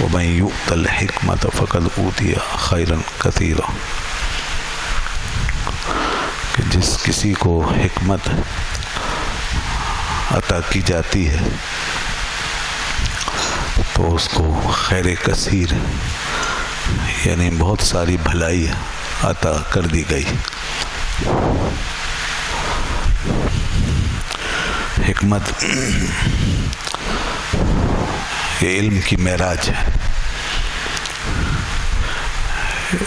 وَمَن يُؤْتَ الْحِكْمَةَ فَقَدْ أُوتِيَ خَيْرًا كَثِيرًا، کہ جس کسی کو حکمت عطا کی جاتی ہے تو اس کو خیر کثیر یعنی بہت ساری بھلائی عطا کر دی گئی۔ حکمت یہ علم کی معراج ہے۔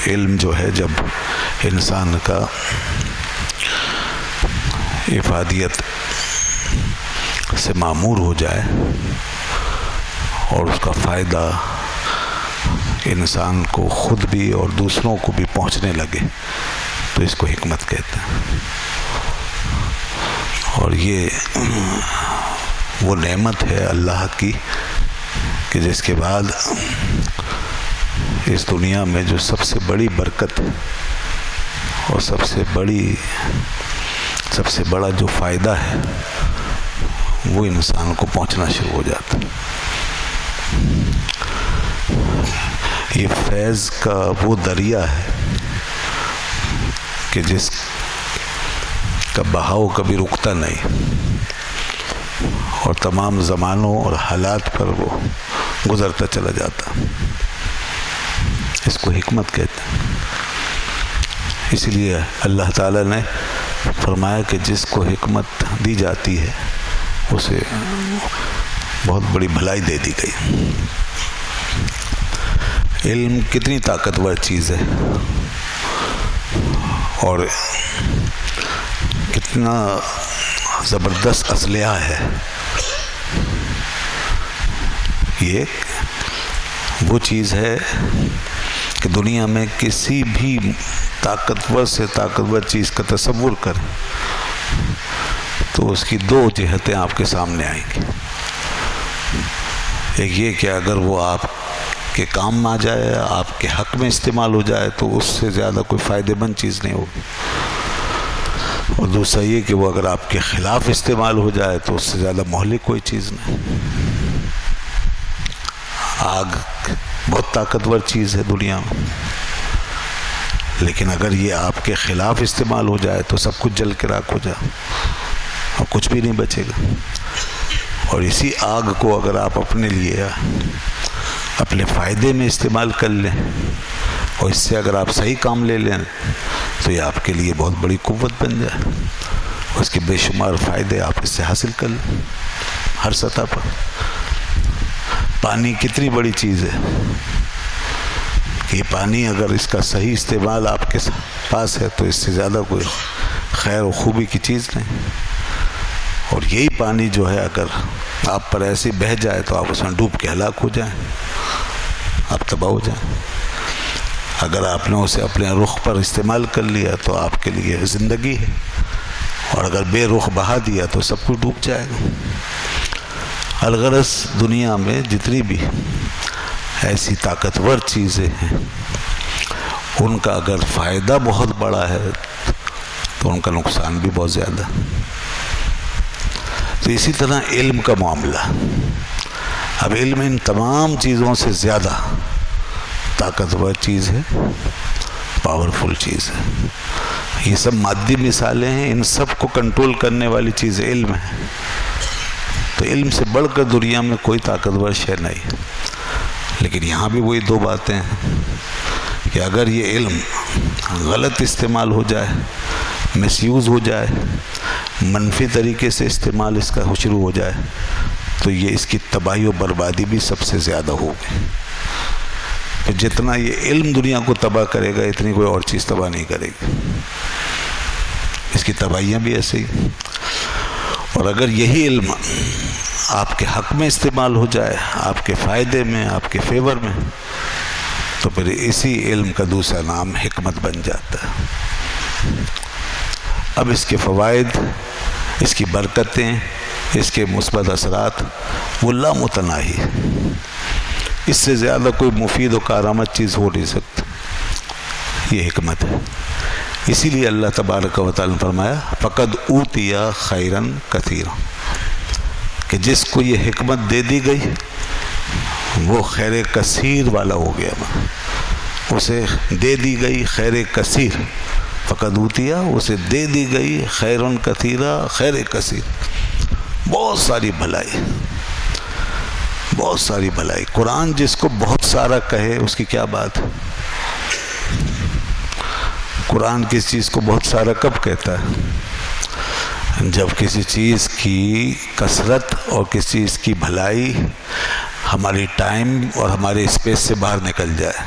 علم جو ہے جب انسان کا افادیت سے معمور ہو جائے اور اس کا فائدہ انسان کو خود بھی اور دوسروں کو بھی پہنچنے لگے تو اس کو حکمت کہتے ہیں۔ اور یہ وہ نعمت ہے اللہ کی کہ جس کے بعد اس دنیا میں جو سب سے بڑی برکت اور سب سے بڑا جو فائدہ ہے وہ انسان کو پہنچنا شروع ہو جاتا ہے۔ یہ فیض کا وہ دریا ہے کہ جس کا بہاؤ کبھی رکتا نہیں اور تمام زمانوں اور حالات پر وہ گزرتا چلا جاتا، اس کو حکمت کہتے ہیں۔ اسی لیے اللہ تعالیٰ نے فرمایا کہ جس کو حکمت دی جاتی ہے اسے بہت بڑی بھلائی دے دی گئی۔ علم کتنی طاقتور چیز ہے اور کتنا زبردست اسلحہ ہے۔ یہ وہ چیز ہے کہ دنیا میں کسی بھی طاقتور سے طاقتور چیز کا تصور کر تو اس کی دو جہتیں آپ کے سامنے آئیں گی۔ ایک یہ کہ اگر وہ آپ کے کام آ جائے، آپ کے حق میں استعمال ہو جائے تو اس سے زیادہ کوئی فائدہ مند چیز نہیں ہوگی، اور دوسرا یہ کہ وہ اگر آپ کے خلاف استعمال ہو جائے تو اس سے زیادہ مہلک کوئی چیز نہیں۔ آگ بہت طاقتور چیز ہے دنیا میں، لیکن اگر یہ آپ کے خلاف استعمال ہو جائے تو سب کچھ جل کے راکھ ہو جائے اور کچھ بھی نہیں بچے گا۔ اور اسی آگ کو اگر آپ اپنے لیے اپنے فائدے میں استعمال کر لیں اور اس سے اگر آپ صحیح کام لے لیں تو یہ آپ کے لیے بہت بڑی قوت بن جائے، اس کے بے شمار فائدے آپ اس سے حاصل کر لیں ہر سطح پر۔ پانی کتنی بڑی چیز ہے کہ یہ پانی اگر اس کا صحیح استعمال آپ کے پاس ہے تو اس سے زیادہ کوئی خیر و خوبی کی چیز نہیں۔ اور یہی پانی جو ہے اگر آپ پر ایسے بہہ جائے تو آپ اس میں ڈوب کے ہلاک ہو جائیں، آپ تباہ ہو جائیں۔ اگر آپ نے اسے اپنے رخ پر استعمال کر لیا تو آپ کے لیے زندگی ہے، اور اگر بے رخ بہا دیا تو سب کچھ ڈوب جائے گا۔ الغرض دنیا میں جتنی بھی ایسی طاقتور چیزیں ہیں ان کا اگر فائدہ بہت بڑا ہے تو ان کا نقصان بھی بہت زیادہ۔ تو اسی طرح علم کا معاملہ، اب علم ان تمام چیزوں سے زیادہ طاقتور چیز ہے، پاورفل چیز ہے۔ یہ سب مادی مثالیں ہیں، ان سب کو کنٹرول کرنے والی چیز علم ہے۔ تو علم سے بڑھ کر دنیا میں کوئی طاقتور شے نہیں۔ لیکن یہاں بھی وہی دو باتیں ہیں کہ اگر یہ علم غلط استعمال ہو جائے، مس یوز ہو جائے، منفی طریقے سے استعمال اس کا شروع ہو جائے تو یہ اس کی تباہی و بربادی بھی سب سے زیادہ ہوگی۔ جتنا یہ علم دنیا کو تباہ کرے گا اتنی کوئی اور چیز تباہ نہیں کرے گی، اس کی تباہیاں بھی ایسے ہی۔ اور اگر یہی علم آپ کے حق میں استعمال ہو جائے، آپ کے فائدے میں، آپ کے فیور میں، تو پھر اسی علم کا دوسرا نام حکمت بن جاتا ہے۔ اب اس کے فوائد، اس کی برکتیں، اس کے مثبت اثرات وہ لامتناہی ہے، اس سے زیادہ کوئی مفید و کارآمد چیز ہو نہیں سکتی۔ یہ حکمت ہے۔ اسی لیے اللہ تبارک و تعالیٰ نے فرمایا فقد اوتیا خیرن کثیرا، کہ جس کو یہ حکمت دے دی گئی وہ خیر کثیر والا ہو گیا، اسے دے دی گئی خیر کثیر، فقد اوتیا، اسے دے دی گئی خیر کثیرہ، خیر کثیر، بہت ساری بھلائی، بہت ساری بھلائی۔ قرآن جس کو بہت سارا کہے اس کی کیا بات ہے؟ قرآن کس چیز کو بہت سارا کب کہتا ہے؟ جب کسی چیز کی کثرت اور کسی چیز کی بھلائی ہماری ٹائم اور ہمارے اسپیس سے باہر نکل جائے،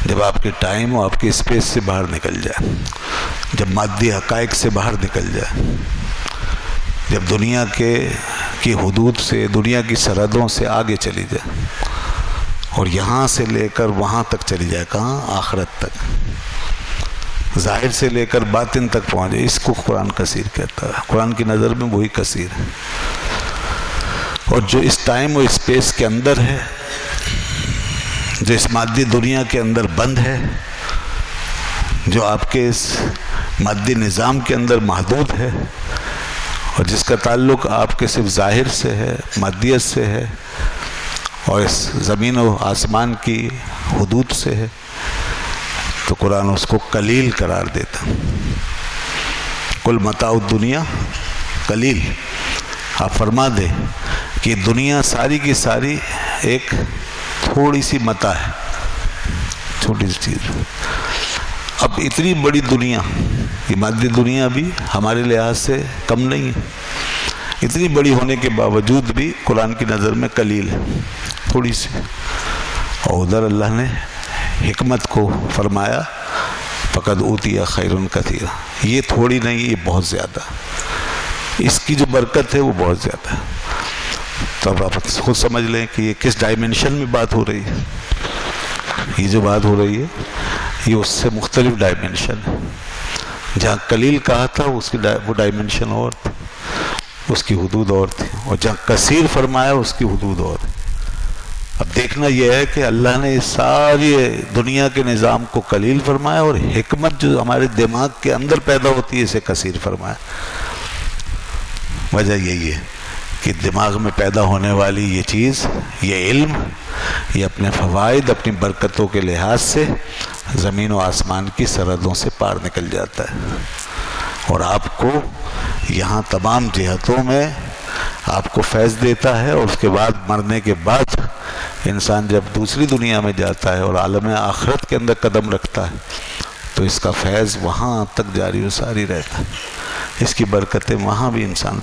جب آپ کے ٹائم اور آپ کے اسپیس سے باہر نکل جائے، جب مادی حقائق سے باہر نکل جائے، جب دنیا کی حدود سے، دنیا کی سرحدوں سے آگے چلی جائے اور یہاں سے لے کر وہاں تک چلی جائے، کہاں؟ آخرت تک، ظاہر سے لے کر باطن تک پہنچ جائے، اس کو قرآن کثیر کہتا ہے۔ قرآن کی نظر میں وہی کثیر ہے۔ اور جو اس ٹائم اور اسپیس کے اندر ہے، جو اس مادی دنیا کے اندر بند ہے، جو آپ کے اس مادی نظام کے اندر محدود ہے، اور جس کا تعلق آپ کے صرف ظاہر سے ہے، مادیت سے ہے، اور اس زمین و آسمان کی حدود سے ہے، تو قرآن اس کو قلیل قرار دیتا۔ کل متاع الدنیا قلیل، آپ فرما دیں کہ دنیا ساری کی ساری ایک تھوڑی سی متاع ہے، چھوٹی سی چیز۔ اب اتنی بڑی دنیا، یہ مادی دنیا بھی ہمارے لحاظ سے کم نہیں ہے، اتنی بڑی ہونے کے باوجود بھی قرآن کی نظر میں قلیل ہے، تھوڑی سی۔ اور ادھر اللہ نے حکمت کو فرمایا فقد اوتیا خیر کثیر، یہ تھوڑی نہیں، یہ بہت زیادہ، اس کی جو برکت ہے وہ بہت زیادہ ہے۔ تو اب آپ خود سمجھ لیں کہ یہ کس ڈائمنشن میں بات ہو رہی ہے۔ یہ جو بات ہو رہی ہے یہ اس سے مختلف ڈائمنشن ہے۔ جہاں قلیل کہا تھا وہ ڈائمنشن اور تھی، اس کی حدود اور تھی، اور جہاں کثیر فرمایا اس کی حدود اور ہے۔ اب دیکھنا یہ ہے کہ اللہ نے ساری دنیا کے نظام کو قلیل فرمایا، اور حکمت جو ہمارے دماغ کے اندر پیدا ہوتی ہے اسے کثیر فرمایا۔ وجہ یہی ہے کہ دماغ میں پیدا ہونے والی یہ چیز، یہ علم، یہ اپنے فوائد، اپنی برکتوں کے لحاظ سے زمین و آسمان کی سرحدوں سے پار نکل جاتا ہے، اور آپ کو یہاں تمام جہتوں میں آپ کو فیض دیتا ہے۔ اور اس کے بعد مرنے کے بعد انسان جب دوسری دنیا میں جاتا ہے اور عالم آخرت کے اندر قدم رکھتا ہے تو اس کا فیض وہاں تک جاری و ساری رہتا ہے، اس کی برکتیں وہاں بھی انسان